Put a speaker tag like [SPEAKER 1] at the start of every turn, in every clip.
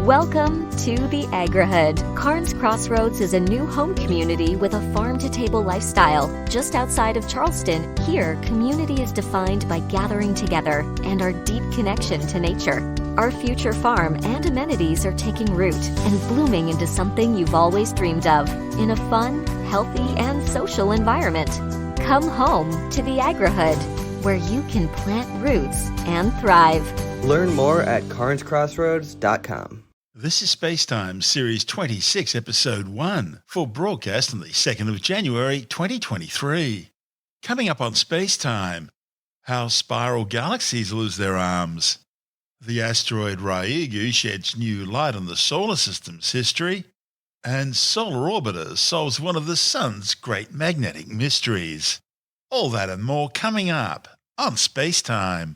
[SPEAKER 1] Welcome to the Agrihood. Carnes Crossroads is a new home community with a farm-to-table lifestyle. Just outside of Charleston, here, community is defined by gathering together and our deep connection to nature. Our future farm and amenities are taking root and blooming into something you've always dreamed of in a fun, healthy, and social environment. Come home to the Agrihood, where you can plant roots and thrive.
[SPEAKER 2] Learn more at carnescrossroads.com.
[SPEAKER 3] This is SpaceTime Series 26, Episode 1, for broadcast on the 2nd of January 2023. Coming up on SpaceTime, how spiral galaxies lose their arms. The asteroid Ryugu sheds new light on the solar system's history. And Solar Orbiter solves one of the sun's great magnetic mysteries. All that and more coming up on SpaceTime.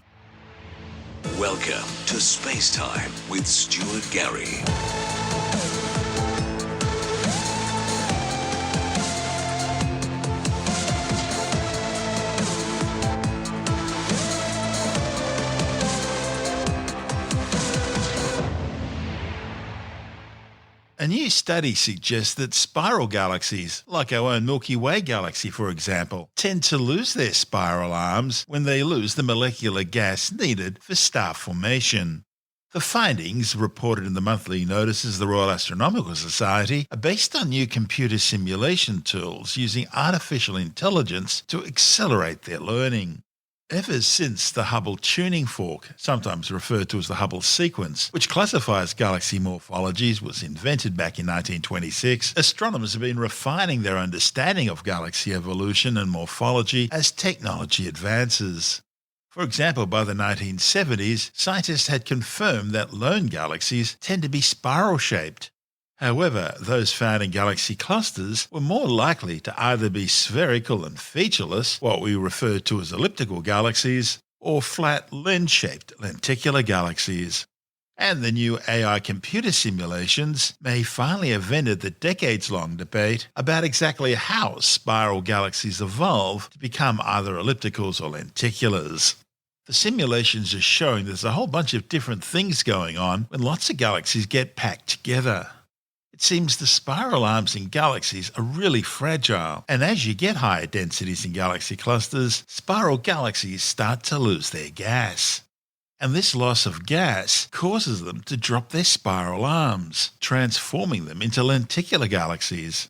[SPEAKER 4] Welcome to SpaceTime with Stuart Gary.
[SPEAKER 3] A new study suggests that spiral galaxies, like our own Milky Way galaxy for example, tend to lose their spiral arms when they lose the molecular gas needed for star formation. The findings, reported in the monthly notices of the Royal Astronomical Society, are based on new computer simulation tools using artificial intelligence to accelerate their learning. Ever since the Hubble tuning fork, sometimes referred to as the Hubble sequence, which classifies galaxy morphologies, was invented back in 1926, astronomers have been refining their understanding of galaxy evolution and morphology as technology advances. For example, by the 1970s, scientists had confirmed that lone galaxies tend to be spiral-shaped. However, those found in galaxy clusters were more likely to either be spherical and featureless, what we refer to as elliptical galaxies, or flat lens-shaped lenticular galaxies. And the new AI computer simulations may finally have ended the decades-long debate about exactly how spiral galaxies evolve to become either ellipticals or lenticulars. The simulations are showing there's a whole bunch of different things going on when lots of galaxies get packed together. It seems the spiral arms in galaxies are really fragile, and as you get higher densities in galaxy clusters, spiral galaxies start to lose their gas. And this loss of gas causes them to drop their spiral arms, transforming them into lenticular galaxies.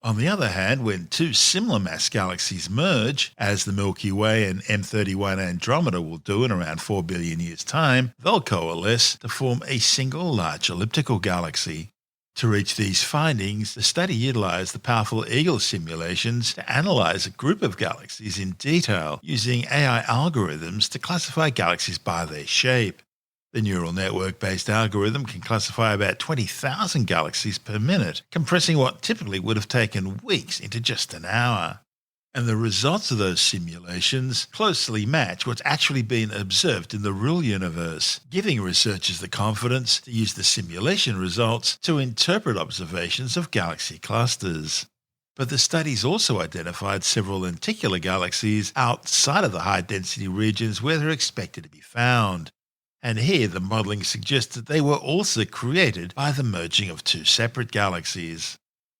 [SPEAKER 3] On the other hand, when two similar mass galaxies merge, as the Milky Way and M31 Andromeda will do in around 4 billion years' time, they'll coalesce to form a single large elliptical galaxy. To reach these findings, the study utilised the powerful Eagle simulations to analyse a group of galaxies in detail using AI algorithms to classify galaxies by their shape. The neural network-based algorithm can classify about 20,000 galaxies per minute, compressing what typically would have taken weeks into just an hour. And the results of those simulations closely match what's actually been observed in the real universe, giving researchers the confidence to use the simulation results to interpret observations of galaxy clusters. But the studies also identified several lenticular galaxies outside of the high-density regions where they're expected to be found. And here the modelling suggests that they were also created by the merging of two separate galaxies.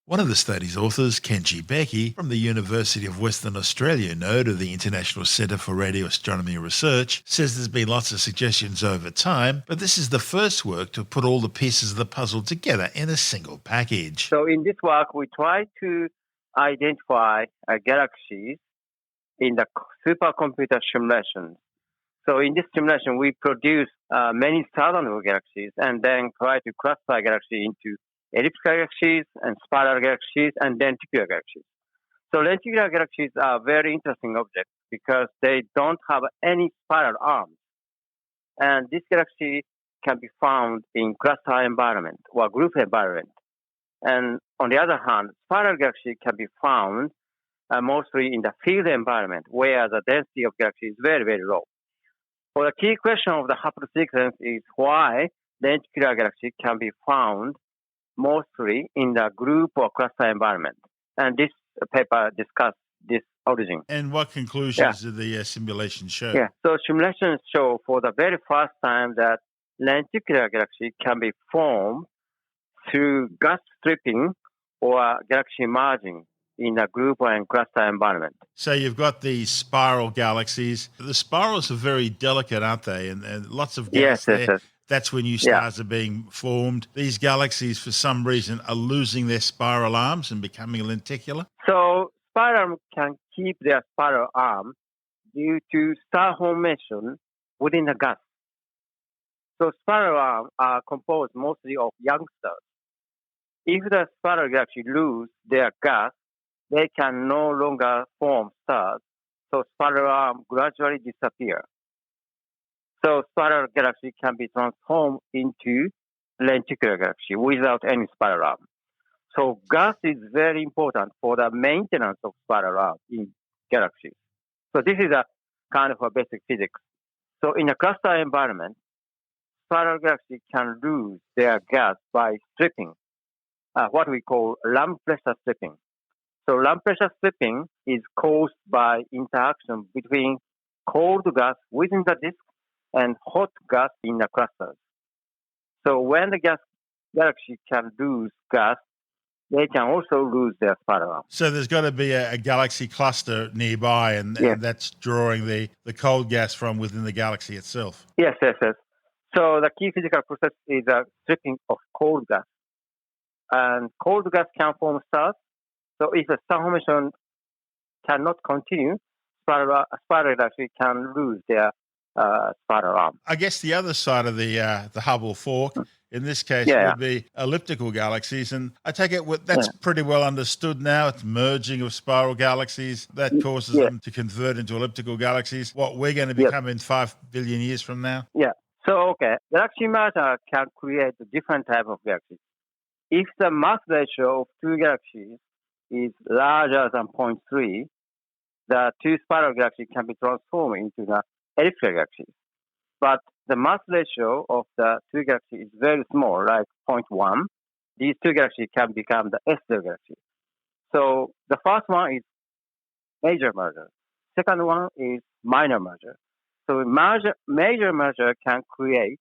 [SPEAKER 3] One of the study's authors, Kenji Becky, from the University of Western Australia node of the International Centre for Radio Astronomy Research, says there's been lots of suggestions over time, but this is the first work to put all the pieces of the puzzle together in a single package.
[SPEAKER 5] So in this work, we try to identify galaxies in the supercomputer simulations. So in this simulation, we produce many thousands of galaxies and then try to classify galaxies into elliptical galaxies and spiral galaxies and lenticular galaxies. So lenticular galaxies are very interesting objects because they don't have any spiral arms. And this galaxy can be found in cluster environment or group environment. And on the other hand, spiral galaxy can be found mostly in the field environment where the density of galaxy is very, very low. So the key question of the Hubble sequence is why lenticular galaxy can be found mostly in the group or cluster environment. And this paper discussed this origin.
[SPEAKER 3] And what conclusions did the simulation show?
[SPEAKER 5] Yeah, so simulations show for the very first time that lenticular galaxy can be formed through gas stripping or galaxy merging in a group and cluster environment.
[SPEAKER 3] So you've got these spiral galaxies. The spirals are very delicate, aren't they? And lots of gas there. That's when new stars are being formed. These galaxies, for some reason, are losing their spiral arms and becoming lenticular.
[SPEAKER 5] So spiral can keep their spiral arm due to star formation within the gas. So spiral arms are composed mostly of young stars. If the spiral galaxy lose their gas, they can no longer form stars, so spiral arms gradually disappear. So spiral galaxy can be transformed into lenticular galaxy without any spiral arm. So gas is very important for the maintenance of spiral arm in galaxies. So this is a kind of a basic physics. So in a cluster environment, spiral galaxy can lose their gas by stripping, what we call lump pressure stripping. So lump pressure stripping is caused by interaction between cold gas within the disk and hot gas in the clusters. So when the galaxy can lose gas, they can also lose their spiral arm.
[SPEAKER 3] So there's got to be a galaxy cluster nearby, and that's drawing the cold gas from within the galaxy itself.
[SPEAKER 5] Yes. So the key physical process is stripping of cold gas. And cold gas can form stars. So if the star formation cannot continue, spiral galaxy can lose their spiral arm.
[SPEAKER 3] I guess the other side of the Hubble fork, in this case, would be elliptical galaxies. And I take it that's pretty well understood now. It's merging of spiral galaxies. That causes them to convert into elliptical galaxies. What we're going to become in 5 billion years from now? Yeah.
[SPEAKER 5] So, galaxy merger can create a different type of galaxies. If the mass ratio of two galaxies is larger than 0.3, the two spiral galaxies can be transformed into the elliptical galaxies. But the mass ratio of the two galaxies is very small, like 0.1. These two galaxies can become the S-scale galaxies. So the first one is major merger. Second one is minor merger. So major merger can create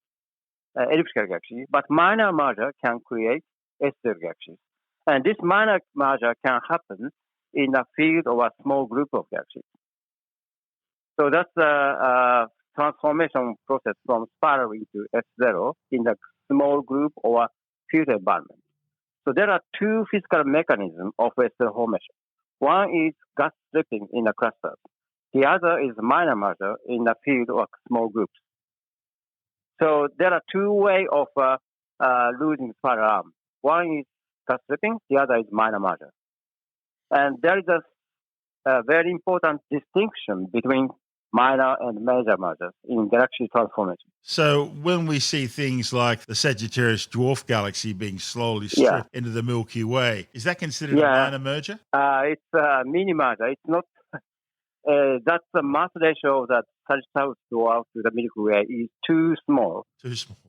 [SPEAKER 5] elliptical galaxies, but minor merger can create S-scale galaxies. And this minor merger can happen in a field of a small group of galaxies. So that's the transformation process from spiral into S0 in a small group or field environment. So there are two physical mechanisms of S0 formation. One is gas stripping in the clusters. The other is minor merger in the field or small groups. So there are two ways of losing spiral arm. One is gas stripping, the other is minor merger. And there is a very important distinction between minor and major mergers in galaxy transformation.
[SPEAKER 3] So when we see things like the Sagittarius dwarf galaxy being slowly stripped into the Milky Way, is that considered a minor merger?
[SPEAKER 5] It's a mini merger. It's not. That's the mass ratio of that Sagittarius dwarf to the Milky Way is too small.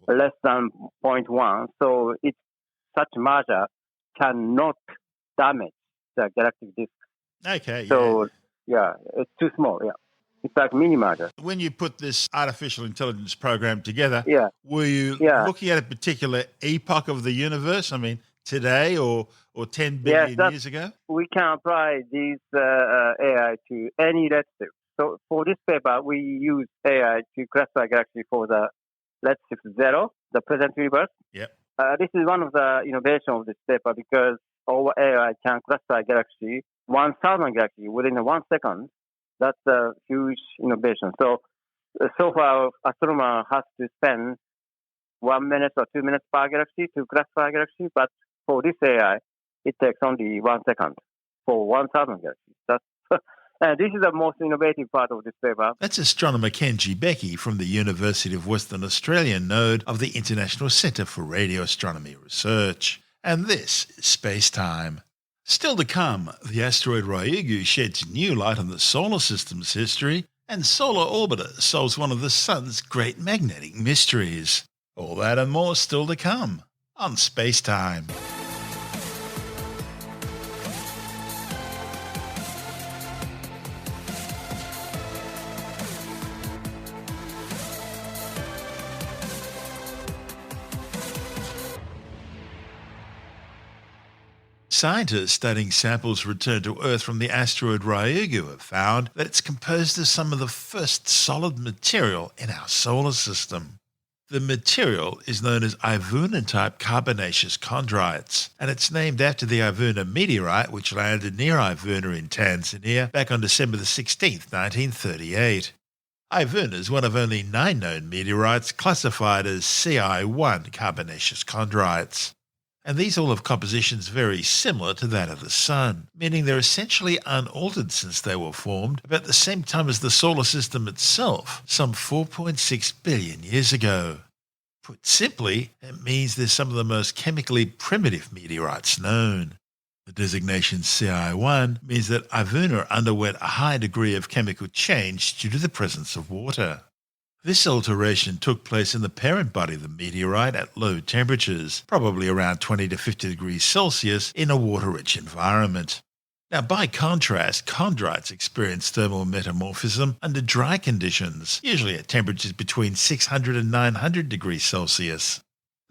[SPEAKER 5] Less than 0.1. So such merger cannot damage the galactic disk.
[SPEAKER 3] Okay.
[SPEAKER 5] So it's too small. Yeah. It's like mini merger.
[SPEAKER 3] When you put this artificial intelligence program together, were you looking at a particular epoch of the universe? I mean, today or 10 billion years ago? We
[SPEAKER 5] can apply this AI to any redshift. So for this paper, we use AI to classify galaxy for the redshift 0, the present universe.
[SPEAKER 3] Yep.
[SPEAKER 5] This is one of the innovations of this paper because our AI can classify galaxy 1,000 galaxy within 1 second. That's a huge innovation. So far, astronomer has to spend 1 minute or 2 minutes per galaxy to classify a galaxy, but for this AI, it takes only 1 second for 1,000 galaxies. And this is the most innovative part of this paper.
[SPEAKER 3] That's astronomer Kenji Becky from the University of Western Australia node of the International Centre for Radio Astronomy Research. And this is Space Time. Still to come, the asteroid Ryugu sheds new light on the solar system's history, and Solar Orbiter solves one of the sun's great magnetic mysteries. All that and more still to come on Space Time. Scientists studying samples returned to Earth from the asteroid Ryugu have found that it's composed of some of the first solid material in our solar system. The material is known as Ivuna-type carbonaceous chondrites, and it's named after the Ivuna meteorite which landed near Ivuna in Tanzania back on December 16, 1938. Ivuna is one of only 9 known meteorites classified as Ci1 carbonaceous chondrites. And these all have compositions very similar to that of the Sun, meaning they're essentially unaltered since they were formed about the same time as the solar system itself, some 4.6 billion years ago. Put simply, it means they're some of the most chemically primitive meteorites known. The designation Ci1 means that Ivuna underwent a high degree of chemical change due to the presence of water. This alteration took place in the parent body of the meteorite at low temperatures, probably around 20 to 50 degrees Celsius, in a water-rich environment. Now, by contrast, chondrites experience thermal metamorphism under dry conditions, usually at temperatures between 600 and 900 degrees Celsius.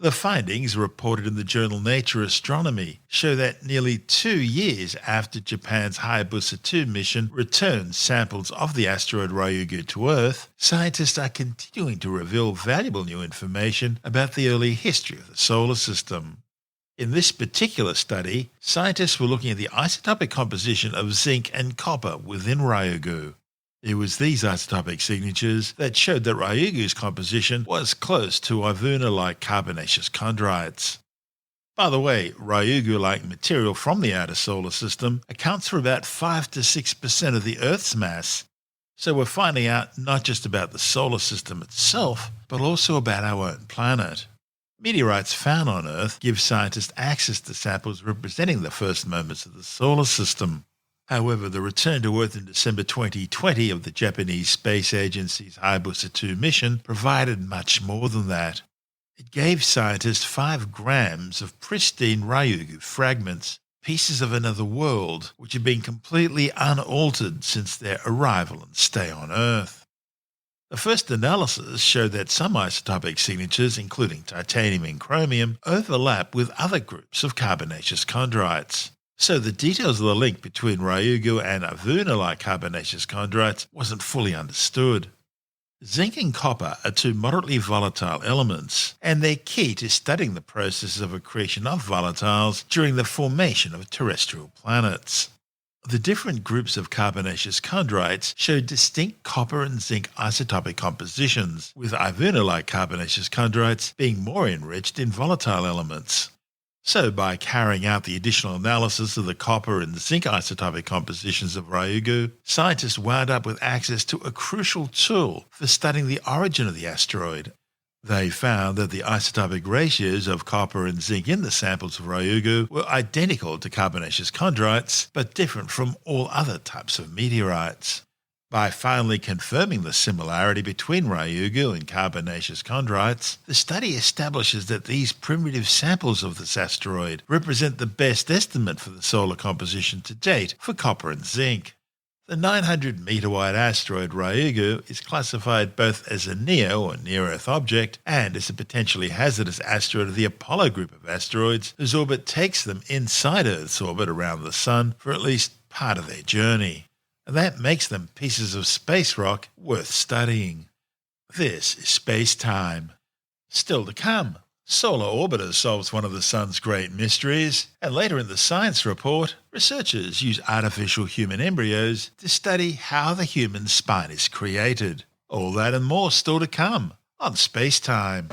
[SPEAKER 3] The findings, reported in the journal Nature Astronomy, show that nearly 2 years after Japan's Hayabusa 2 mission returned samples of the asteroid Ryugu to Earth, scientists are continuing to reveal valuable new information about the early history of the solar system. In this particular study, scientists were looking at the isotopic composition of zinc and copper within Ryugu. It was these isotopic signatures that showed that Ryugu's composition was close to Ivuna-like carbonaceous chondrites. By the way, Ryugu-like material from the outer solar system accounts for about 5 to 6% of the Earth's mass, so we're finding out not just about the solar system itself, but also about our own planet. Meteorites found on Earth give scientists access to samples representing the first moments of the solar system. However, the return to Earth in December 2020 of the Japanese Space Agency's Hayabusa 2 mission provided much more than that. It gave scientists 5 grams of pristine Ryugu fragments, pieces of another world, which had been completely unaltered since their arrival and stay on Earth. The first analysis showed that some isotopic signatures, including titanium and chromium, overlap with other groups of carbonaceous chondrites. So the details of the link between Ryugu and Ivuna-like carbonaceous chondrites wasn't fully understood. Zinc and copper are 2 moderately volatile elements, and they're key to studying the process of accretion of volatiles during the formation of terrestrial planets. The different groups of carbonaceous chondrites show distinct copper and zinc isotopic compositions, with Ivuna-like carbonaceous chondrites being more enriched in volatile elements. So by carrying out the additional analysis of the copper and zinc isotopic compositions of Ryugu, scientists wound up with access to a crucial tool for studying the origin of the asteroid. They found that the isotopic ratios of copper and zinc in the samples of Ryugu were identical to carbonaceous chondrites, but different from all other types of meteorites. By finally confirming the similarity between Ryugu and carbonaceous chondrites, the study establishes that these primitive samples of this asteroid represent the best estimate for the solar composition to date for copper and zinc. The 900-metre-wide asteroid Ryugu is classified both as a NEO or near-Earth object and as a potentially hazardous asteroid of the Apollo group of asteroids whose orbit takes them inside Earth's orbit around the Sun for at least part of their journey. And that makes them pieces of space rock worth studying. This is SpaceTime. Still to come, Solar Orbiter solves one of the Sun's great mysteries, and later in the science report, researchers use artificial human embryos to study how the human spine is created. All that and more still to come on SpaceTime.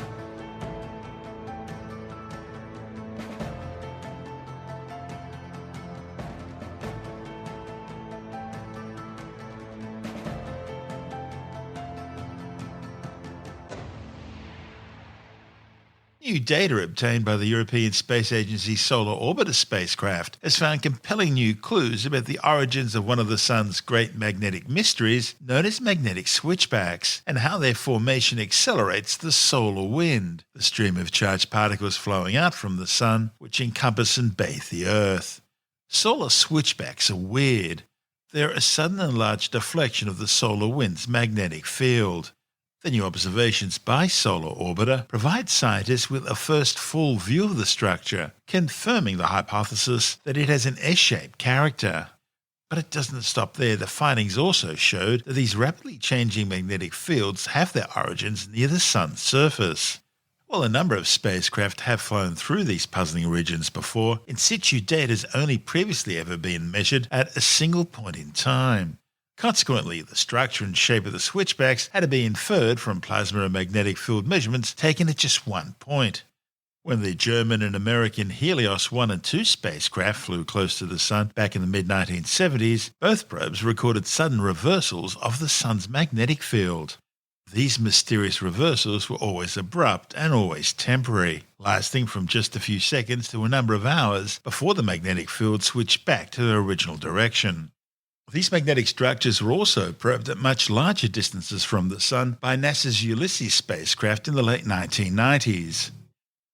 [SPEAKER 3] New data obtained by the European Space Agency's Solar Orbiter spacecraft has found compelling new clues about the origins of one of the Sun's great magnetic mysteries known as magnetic switchbacks and how their formation accelerates the solar wind, the stream of charged particles flowing out from the Sun which encompass and bathe the Earth. Solar switchbacks are weird. They're a sudden and large deflection of the solar wind's magnetic field. The new observations by Solar Orbiter provide scientists with a first full view of the structure, confirming the hypothesis that it has an S-shaped character. But it doesn't stop there. The findings also showed that these rapidly changing magnetic fields have their origins near the Sun's surface. While a number of spacecraft have flown through these puzzling regions before, in situ data has only previously ever been measured at a single point in time. Consequently, the structure and shape of the switchbacks had to be inferred from plasma and magnetic field measurements taken at just one point. When the German and American Helios 1 and 2 spacecraft flew close to the Sun back in the mid-1970s, both probes recorded sudden reversals of the Sun's magnetic field. These mysterious reversals were always abrupt and always temporary, lasting from just a few seconds to a number of hours before the magnetic field switched back to their original direction. These magnetic structures were also probed at much larger distances from the Sun by NASA's Ulysses spacecraft in the late 1990s.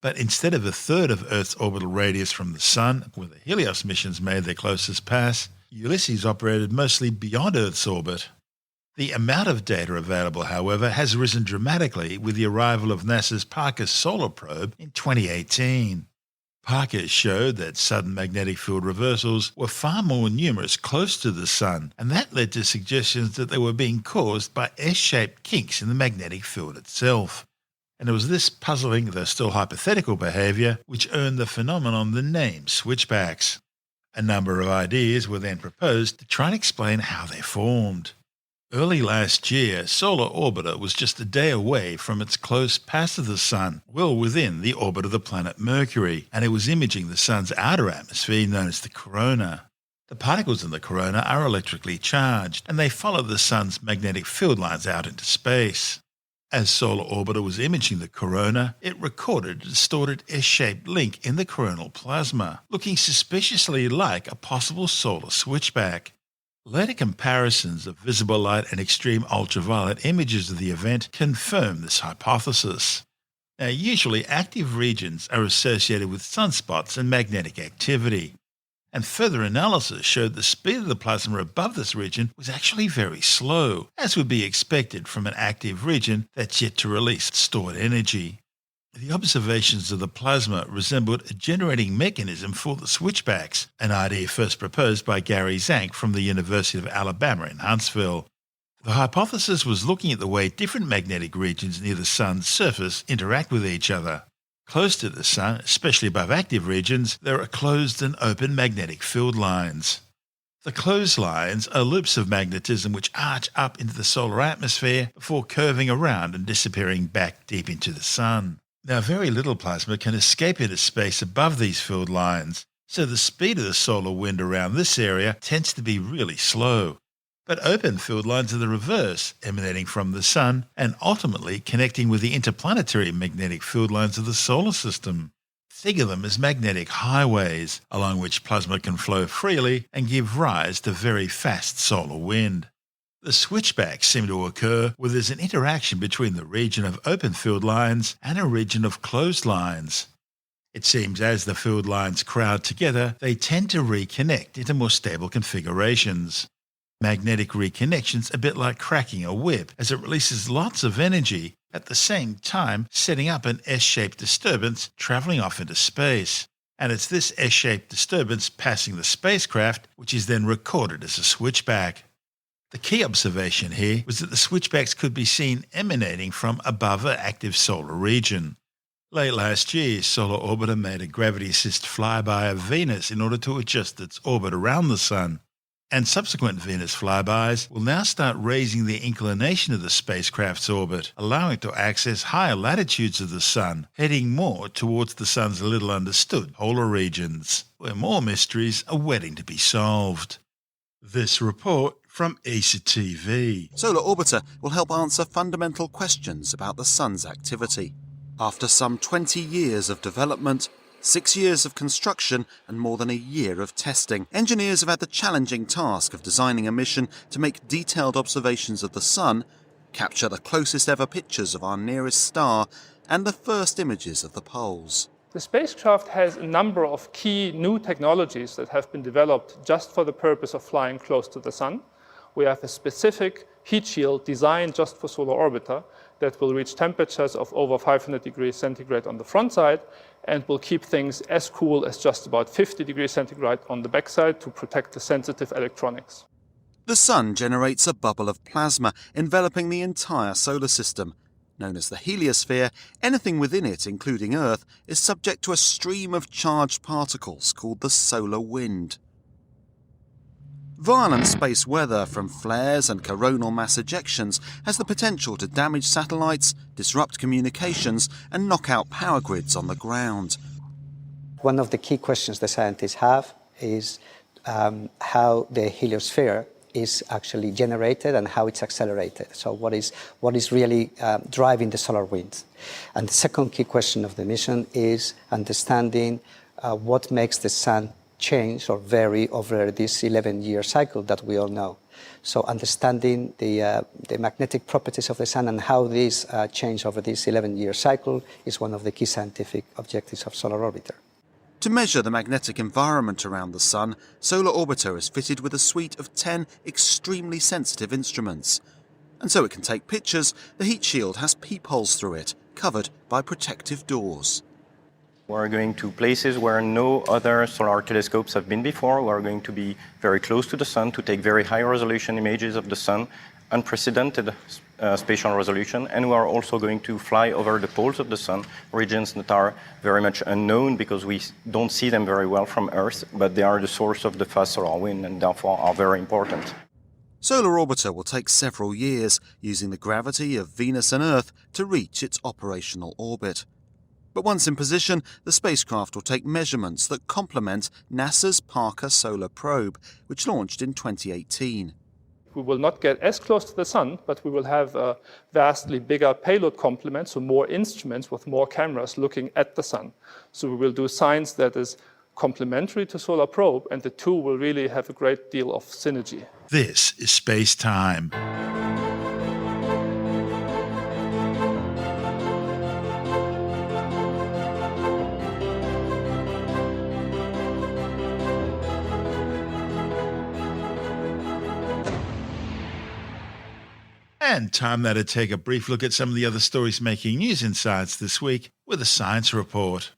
[SPEAKER 3] But instead of a third of Earth's orbital radius from the Sun, where the Helios missions made their closest pass, Ulysses operated mostly beyond Earth's orbit. The amount of data available, however, has risen dramatically with the arrival of NASA's Parker Solar Probe in 2018. Parker showed that sudden magnetic field reversals were far more numerous close to the Sun, and that led to suggestions that they were being caused by S-shaped kinks in the magnetic field itself. And it was this puzzling, though still hypothetical behaviour which earned the phenomenon the name switchbacks. A number of ideas were then proposed to try and explain how they formed. Early last year, Solar Orbiter was just a day away from its close pass of the Sun, well within the orbit of the planet Mercury, and it was imaging the Sun's outer atmosphere known as the corona. The particles in the corona are electrically charged, and they follow the Sun's magnetic field lines out into space. As Solar Orbiter was imaging the corona, it recorded a distorted S-shaped link in the coronal plasma, looking suspiciously like a possible solar switchback. Later comparisons of visible light and extreme ultraviolet images of the event confirm this hypothesis. Now, usually active regions are associated with sunspots and magnetic activity, and further analysis showed the speed of the plasma above this region was actually very slow, as would be expected from an active region that's yet to release stored energy. The observations of the plasma resembled a generating mechanism for the switchbacks, an idea first proposed by Gary Zank from the University of Alabama in Huntsville. The hypothesis was looking at the way different magnetic regions near the Sun's surface interact with each other. Close to the Sun, especially above active regions, there are closed and open magnetic field lines. The closed lines are loops of magnetism which arch up into the solar atmosphere before curving around and disappearing back deep into the Sun. Now, very little plasma can escape into space above these field lines, so the speed of the solar wind around this area tends to be really slow. But open field lines are the reverse, emanating from the Sun and ultimately connecting with the interplanetary magnetic field lines of the solar system. Think of them as magnetic highways, along which plasma can flow freely and give rise to very fast solar wind. The switchbacks seem to occur where there's an interaction between the region of open field lines and a region of closed lines. It seems as the field lines crowd together, they tend to reconnect into more stable configurations. Magnetic reconnection is a bit like cracking a whip, as it releases lots of energy, at the same time setting up an S-shaped disturbance travelling off into space. And it's this S-shaped disturbance passing the spacecraft which is then recorded as a switchback. The key observation here was that the switchbacks could be seen emanating from above an active solar region. Late last year, Solar Orbiter made a gravity-assist flyby of Venus in order to adjust its orbit around the Sun. And subsequent Venus flybys will now start raising the inclination of the spacecraft's orbit, allowing it to access higher latitudes of the Sun, heading more towards the Sun's little understood polar regions, where more mysteries are waiting to be solved. This report from ESA TV.
[SPEAKER 6] Solar Orbiter will help answer fundamental questions about the Sun's activity. After some 20 years of development, 6 years of construction and more than a year of testing, engineers have had the challenging task of designing a mission to make detailed observations of the Sun, capture the closest ever pictures of our nearest star, and the first images of the poles.
[SPEAKER 7] The spacecraft has a number of key new technologies that have been developed just for the purpose of flying close to the Sun. We have a specific heat shield designed just for Solar Orbiter that will reach temperatures of over 500 degrees centigrade on the front side and will keep things as cool as just about 50 degrees centigrade on the backside to protect the sensitive electronics.
[SPEAKER 6] The Sun generates a bubble of plasma enveloping the entire solar system. Known as the heliosphere, anything within it, including Earth, is subject to a stream of charged particles called the solar wind. Violent space weather from flares and coronal mass ejections has the potential to damage satellites, disrupt communications, and knock out power grids on the ground.
[SPEAKER 8] One of the key questions the scientists have is how the heliosphere is actually generated and how it's accelerated. So what is really driving the solar winds? And the second key question of the mission is understanding what makes the sun change or vary over this 11-year cycle that we all know. So understanding the magnetic properties of the sun and how these change over this 11-year cycle is one of the key scientific objectives of Solar Orbiter.
[SPEAKER 6] To measure the magnetic environment around the Sun, Solar Orbiter is fitted with a suite of 10 extremely sensitive instruments. And so it can take pictures, the heat shield has peepholes through it, covered by protective doors.
[SPEAKER 9] We're going to places where no other solar telescopes have been before. We're going to be very close to the Sun to take very high resolution images of the Sun, unprecedented spatial resolution, and we are also going to fly over the poles of the Sun, regions that are very much unknown because we don't see them very well from Earth, but they are the source of the fast solar wind and therefore are very important.
[SPEAKER 6] Solar Orbiter will take several years, using the gravity of Venus and Earth to reach its operational orbit. But once in position, the spacecraft will take measurements that complement NASA's Parker Solar Probe, which launched in 2018.
[SPEAKER 7] We will not get as close to the Sun, but we will have a vastly bigger payload complement, so more instruments with more cameras looking at the Sun. So we will do science that is complementary to Solar Probe, and the two will really have a great deal of synergy.
[SPEAKER 3] This is SpaceTime. And time now to take a brief look at some of the other stories making news in science this week with a science report.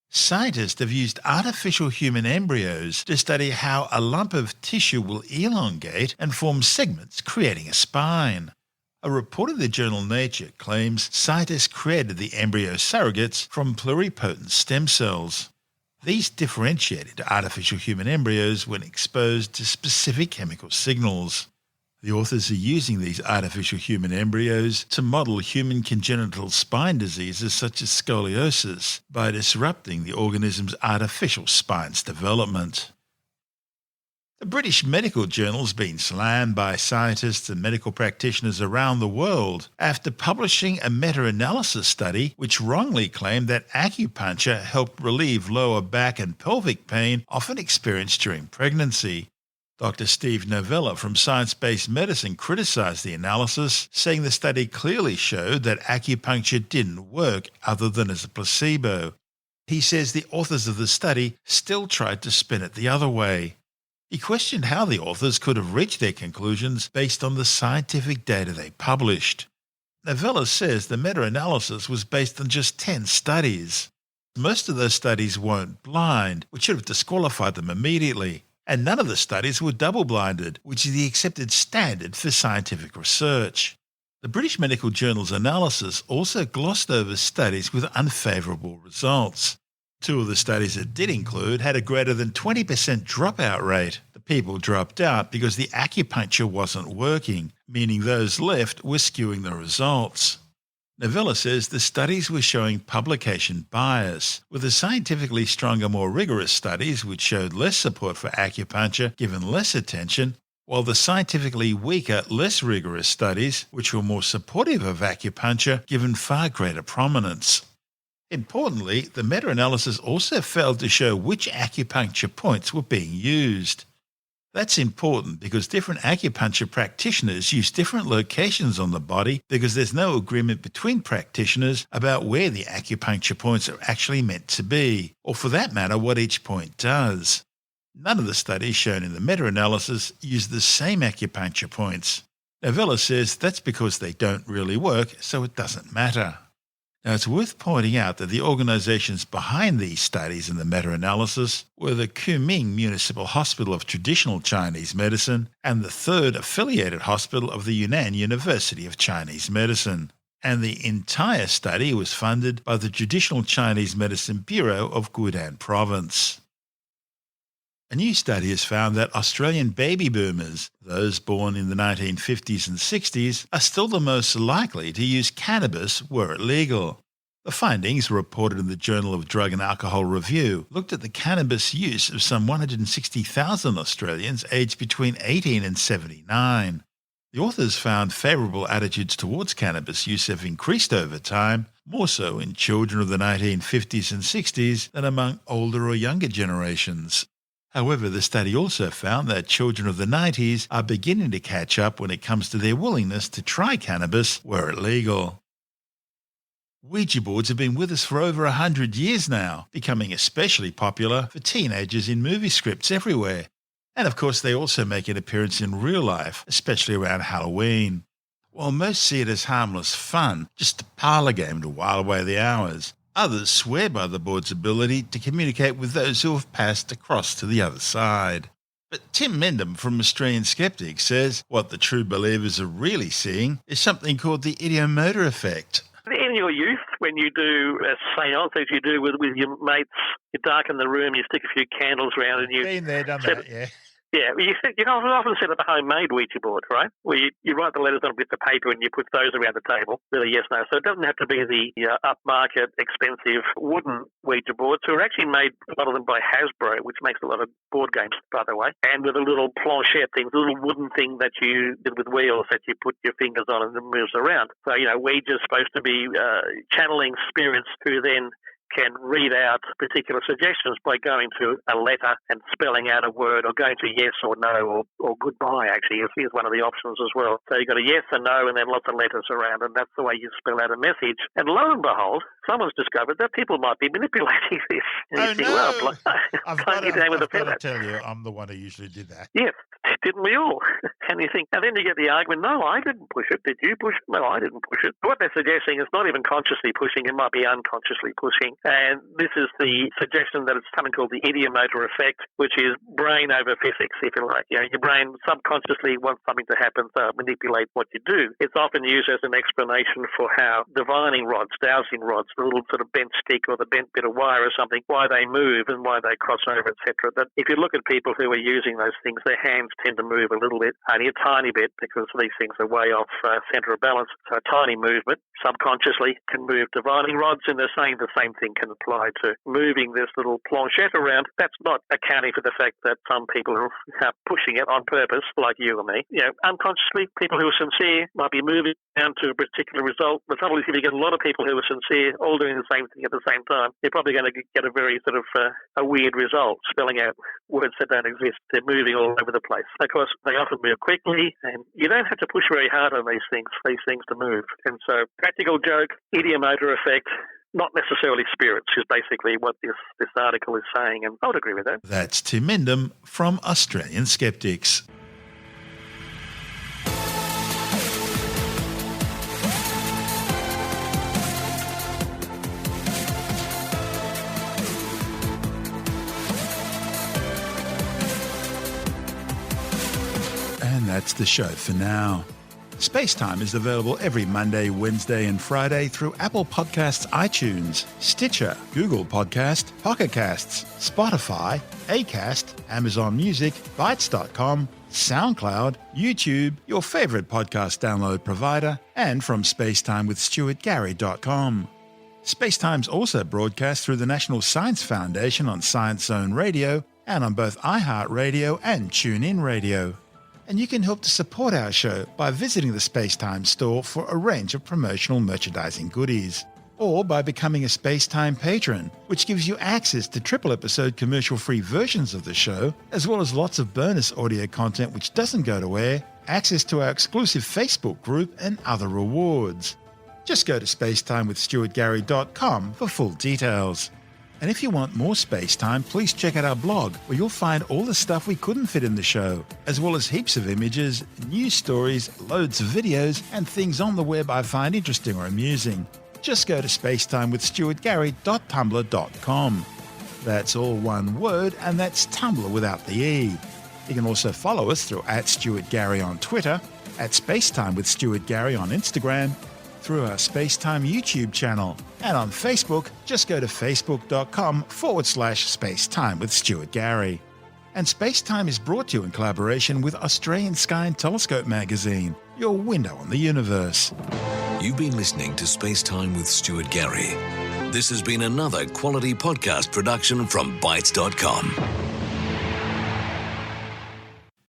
[SPEAKER 3] Scientists have used artificial human embryos to study how a lump of tissue will elongate and form segments, creating a spine. A report in the journal Nature claims scientists created the embryo surrogates from pluripotent stem cells. These differentiated artificial human embryos when exposed to specific chemical signals. The authors are using these artificial human embryos to model human congenital spine diseases such as scoliosis by disrupting the organism's artificial spine's development. The British Medical Journal's been slammed by scientists and medical practitioners around the world after publishing a meta-analysis study which wrongly claimed that acupuncture helped relieve lower back and pelvic pain often experienced during pregnancy. Dr. Steve Novella from Science-Based Medicine criticized the analysis, saying the study clearly showed that acupuncture didn't work other than as a placebo. He says the authors of the study still tried to spin it the other way. He questioned how the authors could have reached their conclusions based on the scientific data they published. Novella says the meta-analysis was based on just 10 studies. Most of those studies weren't blind, which should have disqualified them immediately. And none of the studies were double-blinded, which is the accepted standard for scientific research. The British Medical Journal's analysis also glossed over studies with unfavourable results. 2 of the studies it did include had a greater than 20% dropout rate. The people dropped out because the acupuncture wasn't working, meaning those left were skewing the results. Novella says the studies were showing publication bias, with the scientifically stronger, more rigorous studies which showed less support for acupuncture given less attention, while the scientifically weaker, less rigorous studies, which were more supportive of acupuncture, given far greater prominence. Importantly, the meta-analysis also failed to show which acupuncture points were being used. That's important because different acupuncture practitioners use different locations on the body because there's no agreement between practitioners about where the acupuncture points are actually meant to be, or for that matter, what each point does. None of the studies shown in the meta-analysis use the same acupuncture points. Novella says that's because they don't really work, so it doesn't matter. Now, it's worth pointing out that the organisations behind these studies and the meta-analysis were the Kunming Municipal Hospital of Traditional Chinese Medicine and the third affiliated hospital of the Yunnan University of Chinese Medicine. And the entire study was funded by the Traditional Chinese Medicine Bureau of Gudan Province. A new study has found that Australian baby boomers, those born in the 1950s and 60s, are still the most likely to use cannabis were it legal. The findings, reported in the Journal of Drug and Alcohol Review, looked at the cannabis use of some 160,000 Australians aged between 18 and 79. The authors found favourable attitudes towards cannabis use have increased over time, more so in children of the 1950s and 60s than among older or younger generations. However, the study also found that children of the 90s are beginning to catch up when it comes to their willingness to try cannabis were it legal. Ouija boards have been with us for over 100 years now, becoming especially popular for teenagers in movie scripts everywhere. And of course, they also make an appearance in real life, especially around Halloween. While most see it as harmless fun, just a parlour game to while away the hours, others swear by the board's ability to communicate with those who have passed across to the other side. But Tim Mendham from Australian Skeptics says what the true believers are really seeing is something called the ideomotor effect.
[SPEAKER 10] In your youth, when you do a seance, as you do with your mates, you darken the room, you stick a few candles around and you...
[SPEAKER 3] Been there, done that, yeah.
[SPEAKER 10] Yeah, you can often set up a homemade Ouija board, right? Where you write the letters on a bit of paper and you put those around the table with a yes, no. So it doesn't have to be the upmarket, expensive wooden Ouija boards. So they're actually made, a lot of them by Hasbro, which makes a lot of board games, by the way, and with a little planchette thing, a little wooden thing that you did with wheels that you put your fingers on and it moves around. So, Ouija's supposed to be channeling spirits who then can read out particular suggestions by going to a letter and spelling out a word, or going to yes or no or goodbye, actually, is one of the options as well. So you've got a yes and no and then lots of letters around, and that's the way you spell out a message. And lo and behold, someone's discovered that people might be manipulating this. And you think, well,
[SPEAKER 3] I've got to tell you, I'm the one who usually did that.
[SPEAKER 10] Yes, didn't we all? And you think, and then you get the argument, no, I didn't push it. Did you push it? No, I didn't push it. What they're suggesting is not even consciously pushing, it might be unconsciously pushing. And this is the suggestion that it's something called the ideomotor effect, which is brain over physics, if you like. Your brain subconsciously wants something to happen to manipulate what you do. It's often used as an explanation for how divining rods, dowsing rods, the little sort of bent stick or the bent bit of wire or something, why they move and why they cross over, etc. That if you look at people who are using those things, their hands tend to move a little bit, only a tiny bit, because these things are way off centre of balance. So a tiny movement subconsciously can move divining rods, and they're saying the same thing can apply to moving this little planchette around. That's not accounting for the fact that some people are pushing it on purpose, like you or me. Unconsciously, people who are sincere might be moving down to a particular result. The trouble is, if you get a lot of people who are sincere all doing the same thing at the same time, you're probably going to get a very sort of a weird result, spelling out words that don't exist. They're moving all over the place. Of course, they often move quickly, and you don't have to push very hard on these things to move. And so, practical joke, ideomotor effect, not necessarily spirits, is basically what this article is saying, and I would agree with that.
[SPEAKER 3] That's Tim Mendham from Australian Skeptics. And that's the show for now. SpaceTime is available every Monday, Wednesday and Friday through Apple Podcasts, iTunes, Stitcher, Google Podcast, Pocket Casts, Spotify, Acast, Amazon Music, Bytes.com, SoundCloud, YouTube, your favourite podcast download provider, and from spacetimewithstuartgary.com. SpaceTime's also broadcast through the National Science Foundation on Science Zone Radio and on both iHeartRadio and TuneIn Radio. And you can help to support our show by visiting the SpaceTime store for a range of promotional merchandising goodies, or by becoming a SpaceTime patron, which gives you access to triple-episode commercial-free versions of the show, as well as lots of bonus audio content which doesn't go to air, access to our exclusive Facebook group, and other rewards. Just go to spacetimewithstuartgary.com for full details. And if you want more space time, please check out our blog, where you'll find all the stuff we couldn't fit in the show, as well as heaps of images, news stories, loads of videos, and things on the web I find interesting or amusing. Just go to spacetimewithstuartgary.tumblr.com. That's all one word, and that's Tumblr without the E. You can also follow us through @StuartGary on Twitter, @Spacetime with Stuart Gary on Instagram, through our SpaceTime YouTube channel, and on Facebook, just go to facebook.com/Spacetime with Stuart Gary. And SpaceTime is brought to you in collaboration with Australian Sky and Telescope magazine, your window on the universe.
[SPEAKER 4] You've been listening to SpaceTime with Stuart Gary. This has been another quality podcast production from Bytes.com.